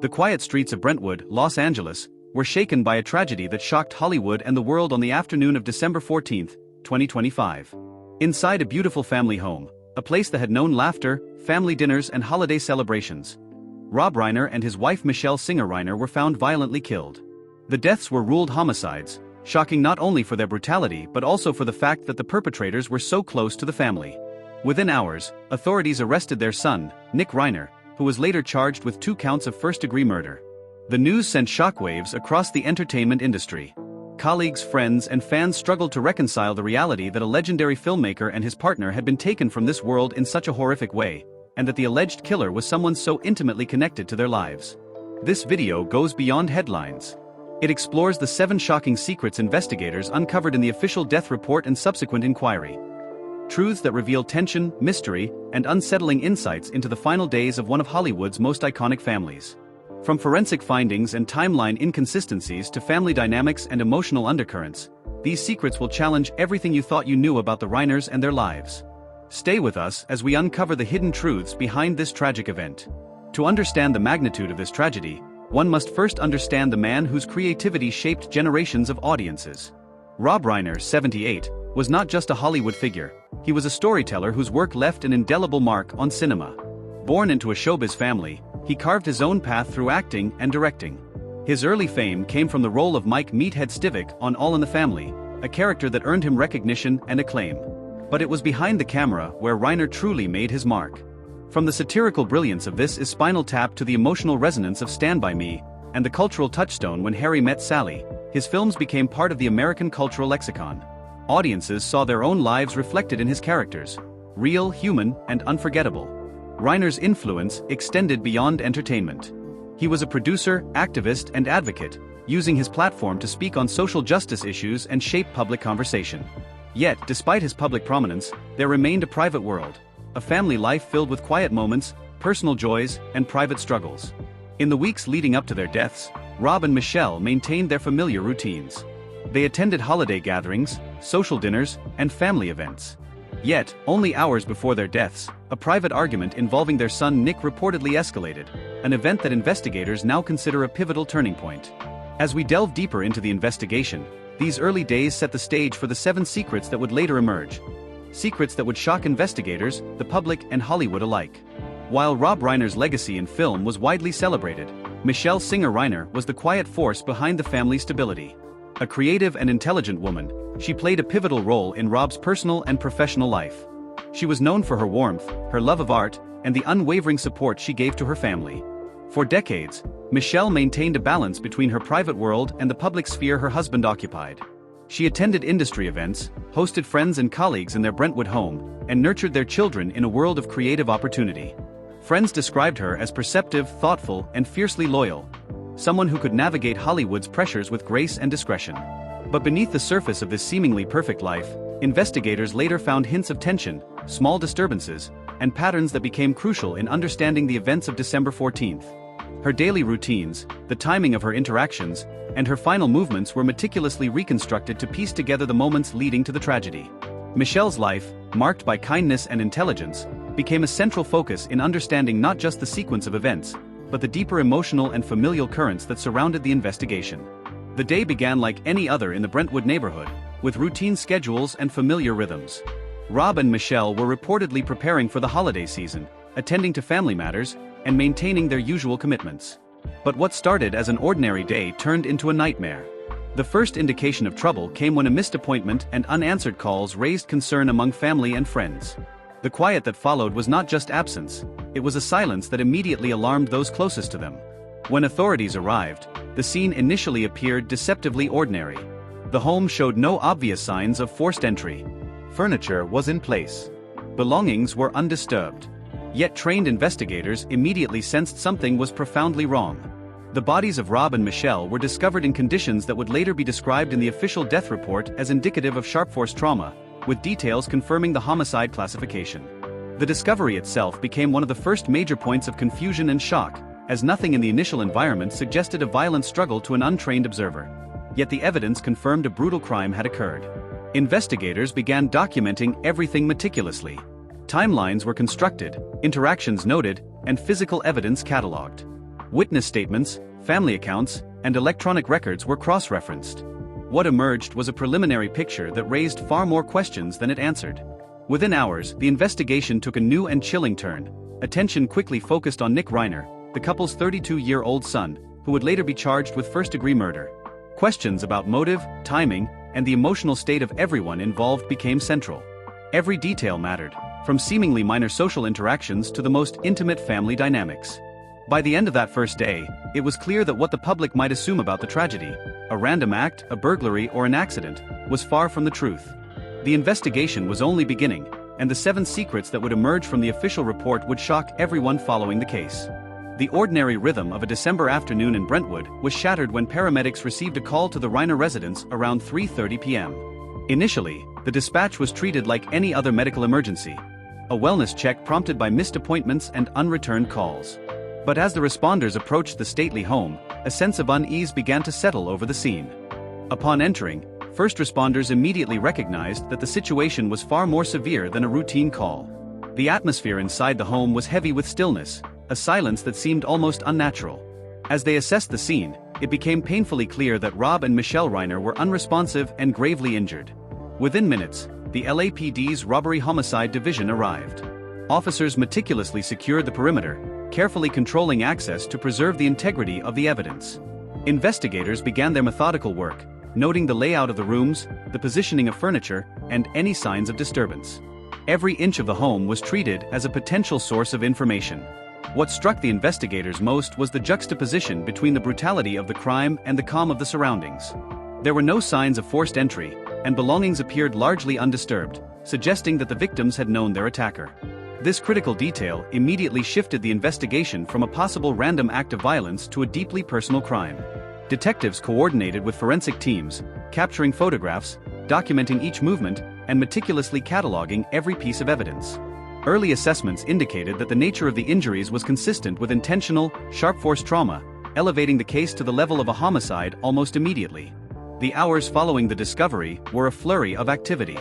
The quiet streets of Brentwood, Los Angeles, were shaken by a tragedy that shocked Hollywood and the world on the afternoon of December 14, 2025. Inside a beautiful family home, a place that had known laughter, family dinners and holiday celebrations, Rob Reiner and his wife Michele Singer Reiner were found violently killed. The deaths were ruled homicides, shocking not only for their brutality but also for the fact that the perpetrators were so close to the family. Within hours, authorities arrested their son, Nick Reiner, who was later charged with 2 counts of first-degree murder. The news sent shockwaves across the entertainment industry. Colleagues, friends, and fans struggled to reconcile the reality that a legendary filmmaker and his partner had been taken from this world in such a horrific way, and that the alleged killer was someone so intimately connected to their lives. This video goes beyond headlines. It explores the 7 shocking secrets investigators uncovered in the official death report and subsequent inquiry. Truths that reveal tension, mystery, and unsettling insights into the final days of one of Hollywood's most iconic families. From forensic findings and timeline inconsistencies to family dynamics and emotional undercurrents, these secrets will challenge everything you thought you knew about the Reiners and their lives. Stay with us as we uncover the hidden truths behind this tragic event. To understand the magnitude of this tragedy, one must first understand the man whose creativity shaped generations of audiences. Rob Reiner, 78, was not just a Hollywood figure, he was a storyteller whose work left an indelible mark on cinema. Born into a showbiz family, he carved his own path through acting and directing. His early fame came from the role of Mike "Meathead" Stivic on All in the Family, a character that earned him recognition and acclaim. But it was behind the camera where Reiner truly made his mark. From the satirical brilliance of This Is Spinal Tap to the emotional resonance of Stand By Me, and the cultural touchstone When Harry Met Sally, his films became part of the American cultural lexicon. Audiences saw their own lives reflected in his characters, real, human, and unforgettable. Reiner's influence extended beyond entertainment. He was a producer, activist, and advocate, using his platform to speak on social justice issues and shape public conversation. Yet, despite his public prominence, there remained a private world, a family life filled with quiet moments, personal joys, and private struggles. In the weeks leading up to their deaths, Rob and Michele maintained their familiar routines. They attended holiday gatherings, social dinners, and family events. Yet, only hours before their deaths, a private argument involving their son Nick reportedly escalated, an event that investigators now consider a pivotal turning point. As we delve deeper into the investigation, these early days set the stage for the 7 secrets that would later emerge. Secrets that would shock investigators, the public, and Hollywood alike. While Rob Reiner's legacy in film was widely celebrated, Michele Singer Reiner was the quiet force behind the family's stability. A creative and intelligent woman, she played a pivotal role in Rob's personal and professional life. She was known for her warmth, her love of art, and the unwavering support she gave to her family. For decades, Michele maintained a balance between her private world and the public sphere her husband occupied. She attended industry events, hosted friends and colleagues in their Brentwood home, and nurtured their children in a world of creative opportunity. Friends described her as perceptive, thoughtful, and fiercely loyal, someone who could navigate Hollywood's pressures with grace and discretion. But beneath the surface of this seemingly perfect life, investigators later found hints of tension, small disturbances, and patterns that became crucial in understanding the events of December 14th. Her daily routines, the timing of her interactions, and her final movements were meticulously reconstructed to piece together the moments leading to the tragedy. Michele's life, marked by kindness and intelligence, became a central focus in understanding not just the sequence of events, but the deeper emotional and familial currents that surrounded the investigation. The day began like any other in the Brentwood neighborhood, with routine schedules and familiar rhythms. Rob and Michele were reportedly preparing for the holiday season, attending to family matters, and maintaining their usual commitments. But what started as an ordinary day turned into a nightmare. The first indication of trouble came when a missed appointment and unanswered calls raised concern among family and friends. The quiet that followed was not just absence, it was a silence that immediately alarmed those closest to them. When authorities arrived, the scene initially appeared deceptively ordinary. The home showed no obvious signs of forced entry. Furniture was in place. Belongings were undisturbed. Yet trained investigators immediately sensed something was profoundly wrong. The bodies of Rob and Michele were discovered in conditions that would later be described in the official death report as indicative of sharp force trauma, with details confirming the homicide classification. The discovery itself became one of the first major points of confusion and shock, as nothing in the initial environment suggested a violent struggle to an untrained observer. Yet the evidence confirmed a brutal crime had occurred. Investigators began documenting everything meticulously. Timelines were constructed, interactions noted, and physical evidence catalogued. Witness statements, family accounts, and electronic records were cross-referenced. What emerged was a preliminary picture that raised far more questions than it answered. Within hours, the investigation took a new and chilling turn. Attention quickly focused on Nick Reiner, the couple's 32-year-old son, who would later be charged with first-degree murder. Questions about motive, timing, and the emotional state of everyone involved became central. Every detail mattered, from seemingly minor social interactions to the most intimate family dynamics. By the end of that first day, it was clear that what the public might assume about the tragedy, a random act, a burglary, or an accident, was far from the truth. The investigation was only beginning, and the 7 secrets that would emerge from the official report would shock everyone following the case. The ordinary rhythm of a December afternoon in Brentwood was shattered when paramedics received a call to the Reiner residence around 3:30 p.m. Initially, the dispatch was treated like any other medical emergency, a wellness check prompted by missed appointments and unreturned calls. But as the responders approached the stately home, a sense of unease began to settle over the scene. Upon entering, first responders immediately recognized that the situation was far more severe than a routine call. The atmosphere inside the home was heavy with stillness, a silence that seemed almost unnatural. As they assessed the scene, it became painfully clear that Rob and Michele Reiner were unresponsive and gravely injured. Within minutes, the LAPD's Robbery Homicide Division arrived. Officers meticulously secured the perimeter, carefully controlling access to preserve the integrity of the evidence. Investigators began their methodical work, noting the layout of the rooms, the positioning of furniture, and any signs of disturbance. Every inch of the home was treated as a potential source of information. What struck the investigators most was the juxtaposition between the brutality of the crime and the calm of the surroundings. There were no signs of forced entry, and belongings appeared largely undisturbed, suggesting that the victims had known their attacker. This critical detail immediately shifted the investigation from a possible random act of violence to a deeply personal crime. Detectives coordinated with forensic teams, capturing photographs, documenting each movement, and meticulously cataloging every piece of evidence. Early assessments indicated that the nature of the injuries was consistent with intentional, sharp-force trauma, elevating the case to the level of a homicide almost immediately. The hours following the discovery were a flurry of activity.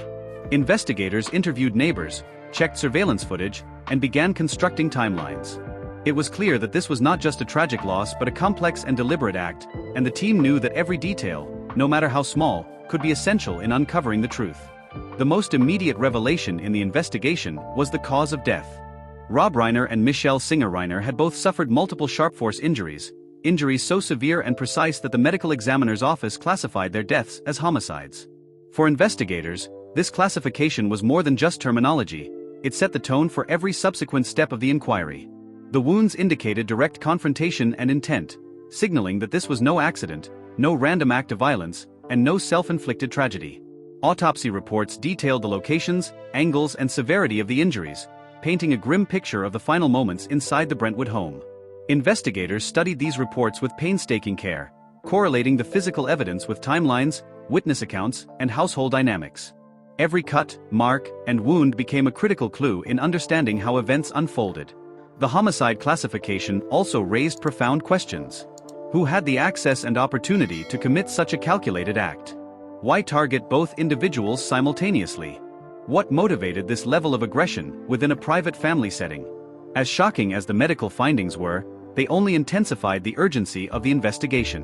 Investigators interviewed neighbors, checked surveillance footage, and began constructing timelines. It was clear that this was not just a tragic loss but a complex and deliberate act, and the team knew that every detail, no matter how small, could be essential in uncovering the truth. The most immediate revelation in the investigation was the cause of death. Rob Reiner and Michele Singer Reiner had both suffered multiple sharp-force injuries so severe and precise that the medical examiner's office classified their deaths as homicides. For investigators, this classification was more than just terminology, it set the tone for every subsequent step of the inquiry. The wounds indicated direct confrontation and intent, signaling that this was no accident, no random act of violence, and no self-inflicted tragedy. Autopsy reports detailed the locations, angles, and severity of the injuries, painting a grim picture of the final moments inside the Brentwood home. Investigators studied these reports with painstaking care, correlating the physical evidence with timelines, witness accounts, and household dynamics. Every cut, mark, and wound became a critical clue in understanding how events unfolded. The homicide classification also raised profound questions. Who had the access and opportunity to commit such a calculated act? Why target both individuals simultaneously? What motivated this level of aggression within a private family setting? As shocking as the medical findings were, they only intensified the urgency of the investigation.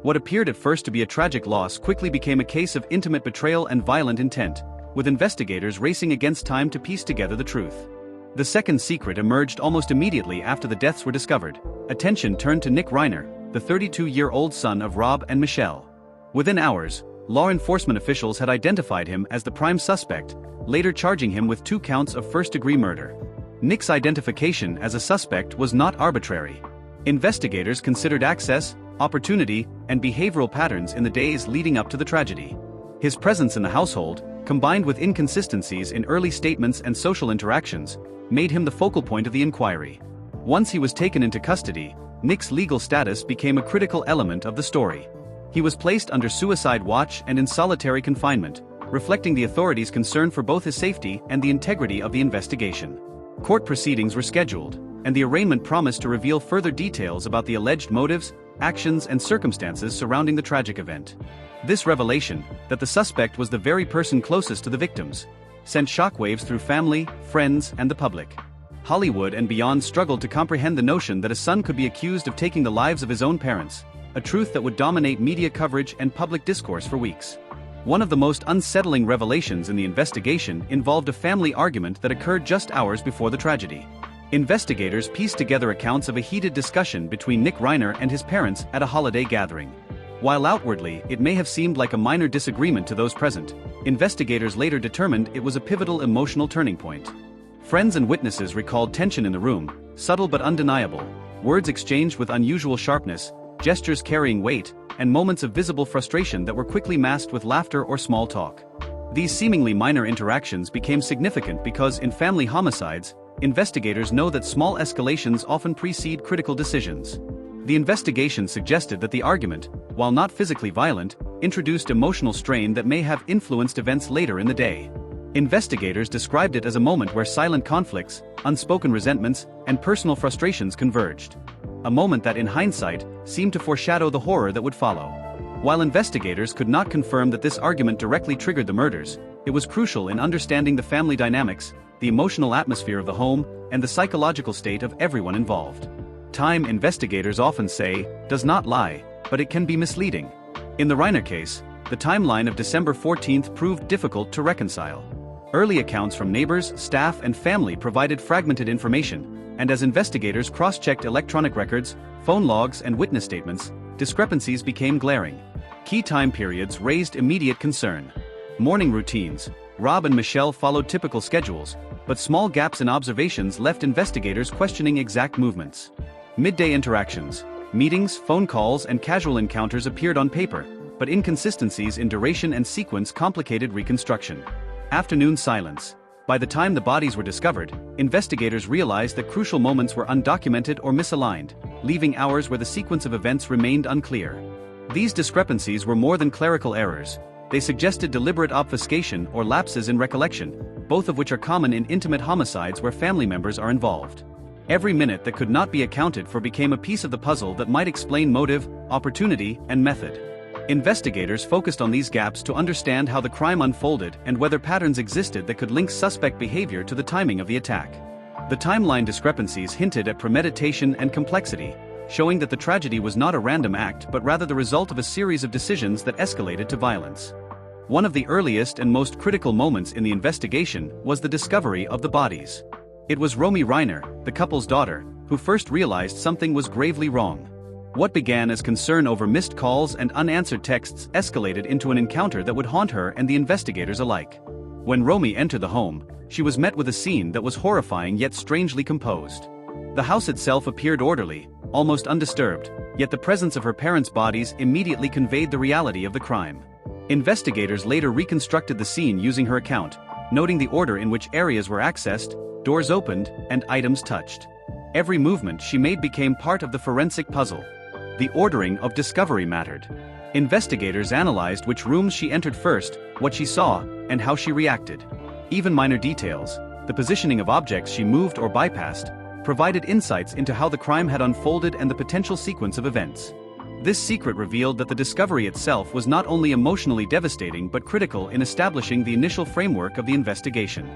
What appeared at first to be a tragic loss quickly became a case of intimate betrayal and violent intent, with investigators racing against time to piece together the truth. The second secret emerged almost immediately after the deaths were discovered. Attention turned to Nick Reiner, the 32-year-old son of Rob and Michele. Within hours, law enforcement officials had identified him as the prime suspect, later charging him with 2 counts of first-degree murder. Nick's identification as a suspect was not arbitrary. Investigators considered access, opportunity, and behavioral patterns in the days leading up to the tragedy. His presence in the household, combined with inconsistencies in early statements and social interactions, made him the focal point of the inquiry. Once he was taken into custody, Nick's legal status became a critical element of the story. He was placed under suicide watch and in solitary confinement, reflecting the authorities' concern for both his safety and the integrity of the investigation. Court proceedings were scheduled, and the arraignment promised to reveal further details about the alleged motives, actions, and circumstances surrounding the tragic event. This revelation, that the suspect was the very person closest to the victims, sent shockwaves through family, friends, and the public. Hollywood and beyond struggled to comprehend the notion that a son could be accused of taking the lives of his own parents, a truth that would dominate media coverage and public discourse for weeks. One of the most unsettling revelations in the investigation involved a family argument that occurred just hours before the tragedy. Investigators pieced together accounts of a heated discussion between Nick Reiner and his parents at a holiday gathering. While outwardly it may have seemed like a minor disagreement to those present, investigators later determined it was a pivotal emotional turning point. Friends and witnesses recalled tension in the room, subtle but undeniable, words exchanged with unusual sharpness, gestures carrying weight, and moments of visible frustration that were quickly masked with laughter or small talk. These seemingly minor interactions became significant because in family homicides, investigators know that small escalations often precede critical decisions. The investigation suggested that the argument, while not physically violent, introduced emotional strain that may have influenced events later in the day. Investigators described it as a moment where silent conflicts, unspoken resentments, and personal frustrations converged. A moment that in hindsight seemed to foreshadow the horror that would follow. While investigators could not confirm that this argument directly triggered the murders, it was crucial in understanding the family dynamics, the emotional atmosphere of the home, and the psychological state of everyone involved. Time, investigators often say, does not lie, but it can be misleading. In the Reiner case, the timeline of December 14th proved difficult to reconcile. Early accounts from neighbors, staff, and family provided fragmented information, and as investigators cross-checked electronic records, phone logs, and witness statements, discrepancies became glaring. Key time periods raised immediate concern. Morning routines. Rob and Michele followed typical schedules, but small gaps in observations left investigators questioning exact movements. Midday interactions. Meetings, phone calls, and casual encounters appeared on paper, but inconsistencies in duration and sequence complicated reconstruction. Afternoon silence. By the time the bodies were discovered, investigators realized that crucial moments were undocumented or misaligned, leaving hours where the sequence of events remained unclear. These discrepancies were more than clerical errors. They suggested deliberate obfuscation or lapses in recollection, both of which are common in intimate homicides where family members are involved. Every minute that could not be accounted for became a piece of the puzzle that might explain motive, opportunity, and method. Investigators focused on these gaps to understand how the crime unfolded and whether patterns existed that could link suspect behavior to the timing of the attack. The timeline discrepancies hinted at premeditation and complexity, showing that the tragedy was not a random act but rather the result of a series of decisions that escalated to violence. One of the earliest and most critical moments in the investigation was the discovery of the bodies. It was Romy Reiner, the couple's daughter, who first realized something was gravely wrong. What began as concern over missed calls and unanswered texts escalated into an encounter that would haunt her and the investigators alike. When Romy entered the home, she was met with a scene that was horrifying yet strangely composed. The house itself appeared orderly, almost undisturbed, yet the presence of her parents' bodies immediately conveyed the reality of the crime. Investigators later reconstructed the scene using her account, noting the order in which areas were accessed, doors opened, and items touched. Every movement she made became part of the forensic puzzle. The ordering of discovery mattered. Investigators analyzed which rooms she entered first, what she saw, and how she reacted. Even minor details, the positioning of objects she moved or bypassed, provided insights into how the crime had unfolded and the potential sequence of events. This secret revealed that the discovery itself was not only emotionally devastating but critical in establishing the initial framework of the investigation.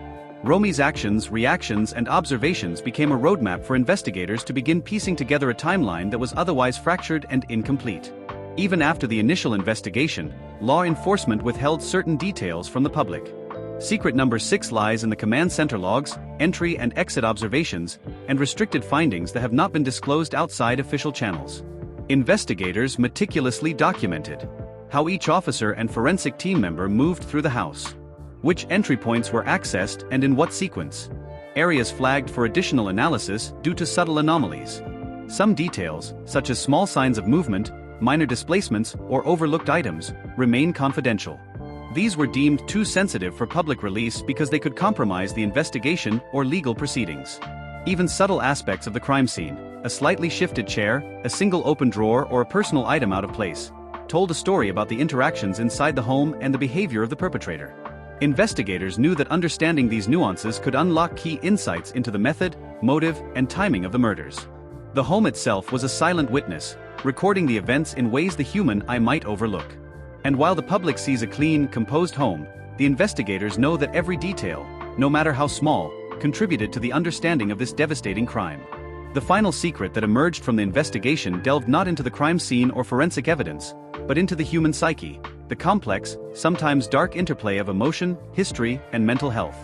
Romy's actions, reactions, and observations became a roadmap for investigators to begin piecing together a timeline that was otherwise fractured and incomplete. Even after the initial investigation, law enforcement withheld certain details from the public. Secret number 6 lies in the command center logs, entry and exit observations, and restricted findings that have not been disclosed outside official channels. Investigators meticulously documented how each officer and forensic team member moved through the house, which entry points were accessed and in what sequence. Areas flagged for additional analysis due to subtle anomalies. Some details, such as small signs of movement, minor displacements, or overlooked items, remain confidential. These were deemed too sensitive for public release because they could compromise the investigation or legal proceedings. Even subtle aspects of the crime scene, a slightly shifted chair, a single open drawer, or a personal item out of place, told a story about the interactions inside the home and the behavior of the perpetrator. Investigators knew that understanding these nuances could unlock key insights into the method, motive, and timing of the murders. The home itself was a silent witness, recording the events in ways the human eye might overlook. And while the public sees a clean, composed home, the investigators know that every detail, no matter how small, contributed to the understanding of this devastating crime. The final secret that emerged from the investigation delved not into the crime scene or forensic evidence, but into the human psyche, the complex, sometimes dark interplay of emotion, history, and mental health.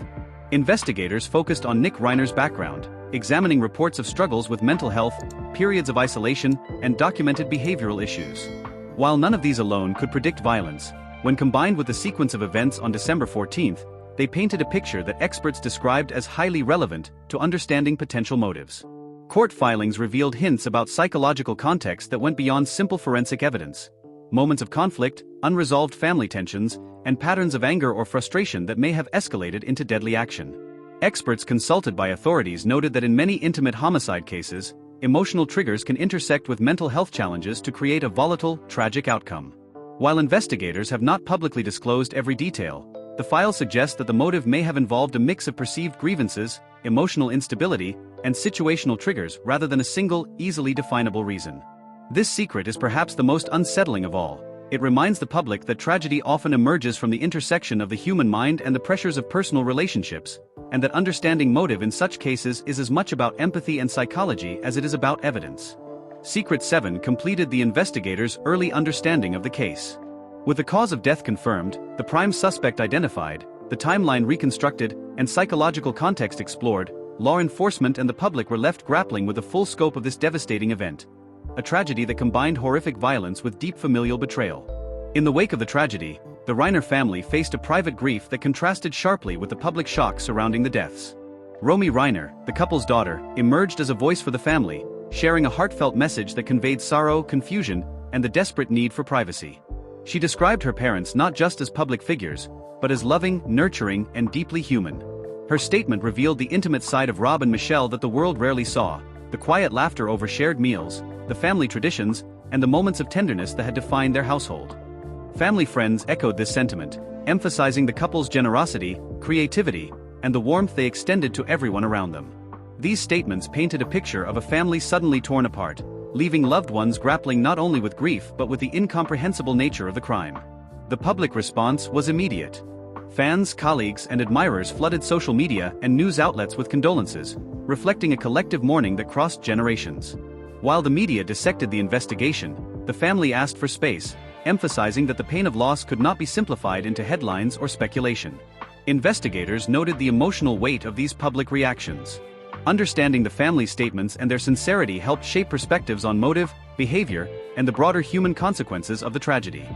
Investigators focused on Nick Reiner's background, examining reports of struggles with mental health, periods of isolation, and documented behavioral issues. While none of these alone could predict violence, when combined with the sequence of events on December 14th, they painted a picture that experts described as highly relevant to understanding potential motives. Court filings revealed hints about psychological context that went beyond simple forensic evidence. Moments of conflict, unresolved family tensions, and patterns of anger or frustration that may have escalated into deadly action. Experts consulted by authorities noted that in many intimate homicide cases, emotional triggers can intersect with mental health challenges to create a volatile, tragic outcome. While investigators have not publicly disclosed every detail, the file suggests that the motive may have involved a mix of perceived grievances, emotional instability, and situational triggers rather than a single, easily definable reason. This secret is perhaps the most unsettling of all. It reminds the public that tragedy often emerges from the intersection of the human mind and the pressures of personal relationships, and that understanding motive in such cases is as much about empathy and psychology as it is about evidence. Secret 7 completed the investigators' early understanding of the case. With the cause of death confirmed, the prime suspect identified, the timeline reconstructed, and psychological context explored, law enforcement and the public were left grappling with the full scope of this devastating event. A tragedy that combined horrific violence with deep familial betrayal. In the wake of the tragedy, the Reiner family faced a private grief that contrasted sharply with the public shock surrounding the deaths. Romy Reiner, the couple's daughter, emerged as a voice for the family, sharing a heartfelt message that conveyed sorrow, confusion, and the desperate need for privacy. She described her parents not just as public figures, but as loving, nurturing, and deeply human. Her statement revealed the intimate side of Rob and Michele that the world rarely saw, the quiet laughter over shared meals, the family traditions, and the moments of tenderness that had defined their household. Family friends echoed this sentiment, emphasizing the couple's generosity, creativity, and the warmth they extended to everyone around them. These statements painted a picture of a family suddenly torn apart, leaving loved ones grappling not only with grief but with the incomprehensible nature of the crime. The public response was immediate. Fans, colleagues, and admirers flooded social media and news outlets with condolences, reflecting a collective mourning that crossed generations. While the media dissected the investigation, the family asked for space, emphasizing that the pain of loss could not be simplified into headlines or speculation. Investigators noted the emotional weight of these public reactions. Understanding the family's statements and their sincerity helped shape perspectives on motive, behavior, and the broader human consequences of the tragedy.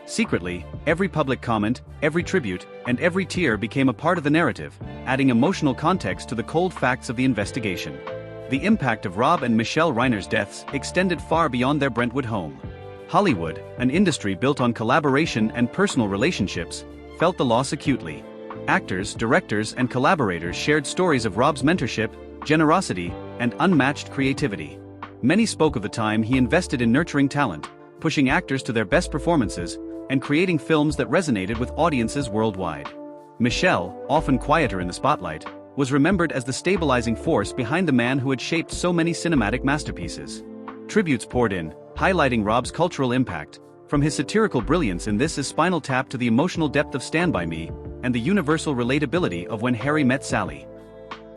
Secretly, every public comment, every tribute, and every tear became a part of the narrative, adding emotional context to the cold facts of the investigation. The impact of Rob and Michele Reiner's deaths extended far beyond their Brentwood home. Hollywood, an industry built on collaboration and personal relationships, felt the loss acutely. Actors, directors, and collaborators shared stories of Rob's mentorship, generosity, and unmatched creativity. Many spoke of the time he invested in nurturing talent, pushing actors to their best performances, and creating films that resonated with audiences worldwide. Michele, often quieter in the spotlight, was remembered as the stabilizing force behind the man who had shaped so many cinematic masterpieces. Tributes poured in, highlighting Rob's cultural impact, from his satirical brilliance in This Is Spinal Tap to the emotional depth of Stand By Me, and the universal relatability of When Harry Met Sally.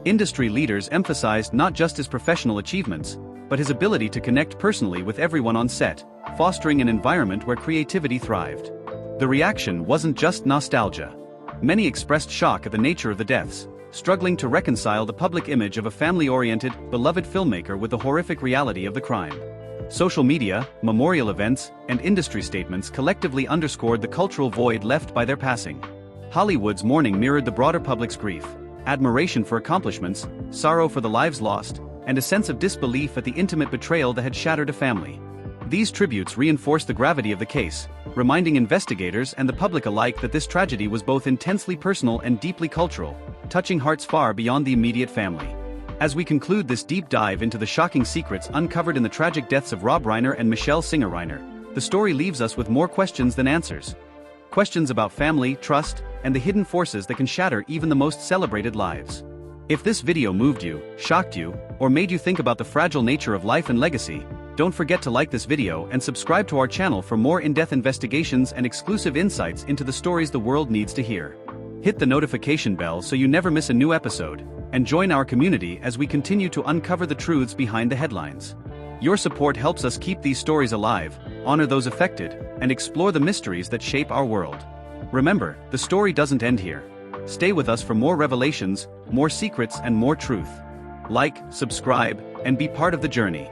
Industry leaders emphasized not just his professional achievements, but his ability to connect personally with everyone on set, fostering an environment where creativity thrived. The reaction wasn't just nostalgia. Many expressed shock at the nature of the deaths, struggling to reconcile the public image of a family-oriented, beloved filmmaker with the horrific reality of the crime. Social media, memorial events, and industry statements collectively underscored the cultural void left by their passing. Hollywood's mourning mirrored the broader public's grief, admiration for accomplishments, sorrow for the lives lost, and a sense of disbelief at the intimate betrayal that had shattered a family. These tributes reinforced the gravity of the case, reminding investigators and the public alike that this tragedy was both intensely personal and deeply cultural, touching hearts far beyond the immediate family. As we conclude this deep dive into the shocking secrets uncovered in the tragic deaths of Rob Reiner and Michele Singer Reiner, the story leaves us with more questions than answers. Questions about family, trust, and the hidden forces that can shatter even the most celebrated lives. If this video moved you, shocked you, or made you think about the fragile nature of life and legacy, don't forget to like this video and subscribe to our channel for more in-depth investigations and exclusive insights into the stories the world needs to hear. Hit the notification bell so you never miss a new episode. and join our community as we continue to uncover the truths behind the headlines. Your support helps us keep these stories alive, honor those affected, and explore the mysteries that shape our world. Remember, the story doesn't end here. Stay with us for more revelations, more secrets, and more truth. Like, subscribe, and be part of the journey.